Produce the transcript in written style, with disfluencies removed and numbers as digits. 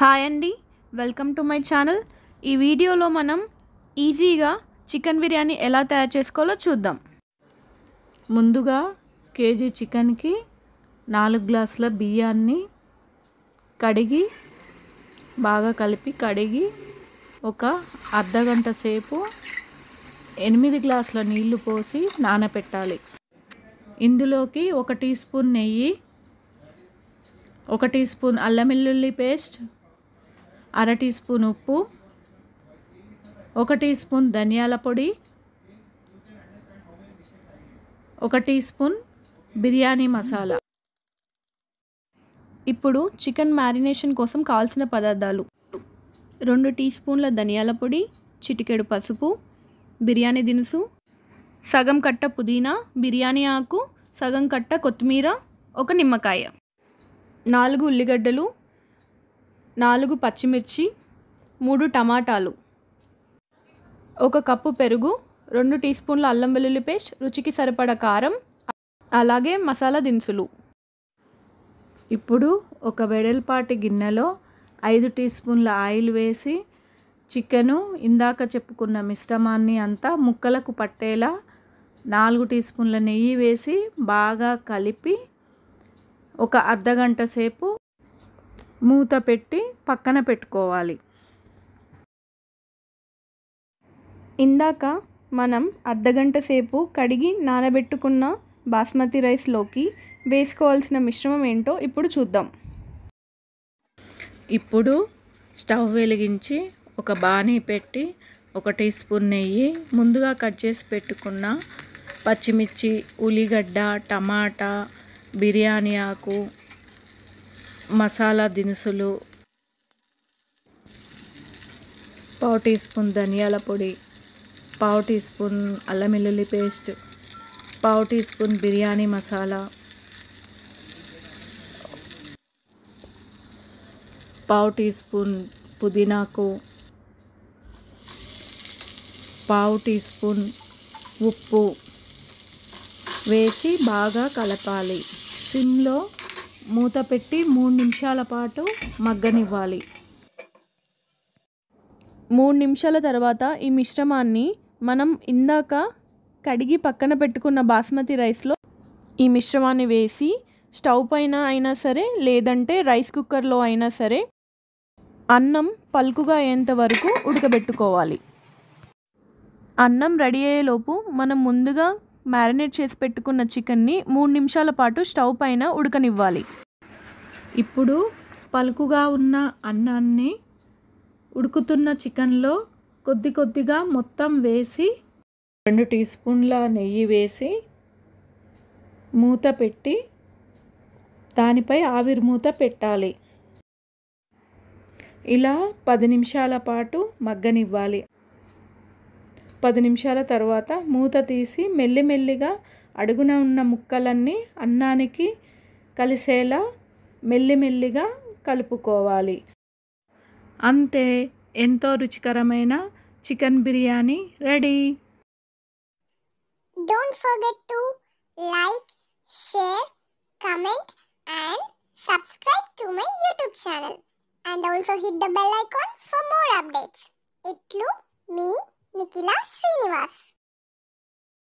Hi అండి, welcome to my channel. ఈ వీడియోలో మనం ఈజీగా చికెన్ బిర్యానీ ఎలా తయారు చేసుకోవాలో చూద్దాం. ముందుగా కేజీ చికెన్కి 4 గ్లాసుల బియ్యాన్ని బాగా కడిగి ఒక అర్ధగంట సేపు 8 గ్లాసుల నీళ్లు పోసి నానబెట్టాలి. ఇందులోకి 1 టీ స్పూన్ నెయ్యి, 1 టీ స్పూన్ అల్లం వెల్లుల్లి పేస్ట్, 1/2 టీ స్పూన్ ఉప్పు, 1 టీ స్పూన్ ధనియాల పొడి, 1 టీ స్పూన్ బిర్యానీ మసాలా. ఇప్పుడు చికెన్ మ్యారినేషన్ కోసం కావాల్సిన పదార్థాలు: 2 టీ స్పూన్ల ధనియాల పొడి, చిటికెడు పసుపు, బిర్యానీ దినుసు, సగం కట్ట పుదీనా, బిర్యానీ ఆకు, సగం కట్ట కొత్తిమీర, 1 నిమ్మకాయ, 4 ఉల్లిగడ్డలు, 4 పచ్చిమిర్చి, 3 టమాటాలు, 1 కప్పు పెరుగు, 2 టీ స్పూన్ల అల్లం వెల్లుల్లి పేస్ట్, రుచికి సరిపడా కారం, అలాగే మసాలా దినుసులు. ఇప్పుడు ఒక వెడల్పాటి గిన్నెలో 5 టీ స్పూన్ల ఆయిల్ వేసి చికెను ఇందాక చెప్పుకున్న మిశ్రమాన్ని అంతా ముక్కలకు పట్టేలా 4 టీ స్పూన్ల నెయ్యి వేసి బాగా కలిపి ఒక అర్ధగంట సేపు మూత పెట్టి పక్కన పెట్టుకోవాలి. ఇందాక మనం అర్ధగంట సేపు కడిగి నానబెట్టుకున్న బాస్మతి రైస్లోకి వేసుకోవాల్సిన మిశ్రమం ఏంటో ఇప్పుడు చూద్దాం. ఇప్పుడు స్టవ్ వెలిగించి ఒక బాణీ పెట్టి 1 టీ స్పూన్ నెయ్యి, ముందుగా కట్ చేసి పెట్టుకున్న పచ్చిమిర్చి, ఉల్లిగడ్డ, టమాటా, బిర్యానీ ఆకు, మసాలా దినుసులు, 1/2 టీ స్పూన్ ధనియాల పొడి, 1/2 టీ స్పూన్ అల్లం వెల్లుల్లి paste, 1/2 teaspoon biryani masala, 1/2 teaspoon పుదీనాకు, 1/2 టీ స్పూన్ ఉప్పు వేసి బాగా కలపాలి. సిమ్లో మూత పెట్టి 3 నిమిషాల పాటు మగ్గనివ్వాలి. 3 నిమిషాల తర్వాత ఈ మిశ్రమాన్ని మనం ఇందాక కడిగి పక్కన పెట్టుకున్న బాస్మతి రైస్లో ఈ మిశ్రమాన్ని వేసి స్టవ్ పైన అయినా సరే, లేదంటే రైస్ కుక్కర్లో అయినా సరే అన్నం పలుకుగా అయ్యేంత వరకు ఉడకబెట్టుకోవాలి. అన్నం రెడీ అయ్యేలోపు మనం ముందుగా మ్యారినేట్ చేసి పెట్టుకున్న చికెన్ని 3 నిమిషాల పాటు స్టవ్ పైన ఉడకనివ్వాలి. ఇప్పుడు పలుకుగా ఉన్న అన్నాన్ని ఉడుకుతున్న చికెన్లో కొద్దిగా మొత్తం వేసి 2 టీ స్పూన్ల నెయ్యి వేసి మూత పెట్టి దానిపై ఆవిరి మూత పెట్టాలి. ఇలా 10 నిమిషాల పాటు మగ్గనివ్వాలి. 10 నిమిషాల తర్వాత మూత తీసి మెల్లిమెల్లిగా అడుగున ఉన్న ముక్కలన్నీ అన్నానికి కలిసేలా మెల్లిమెల్లిగా కలుపుకోవాలి. అంతే, ఎంతో రుచికరమైన chicken biryani ready. Don't forget to like, share, comment and subscribe to my YouTube channel. And also hit the bell icon for more updates. Itlu me, Nikila Srinivas.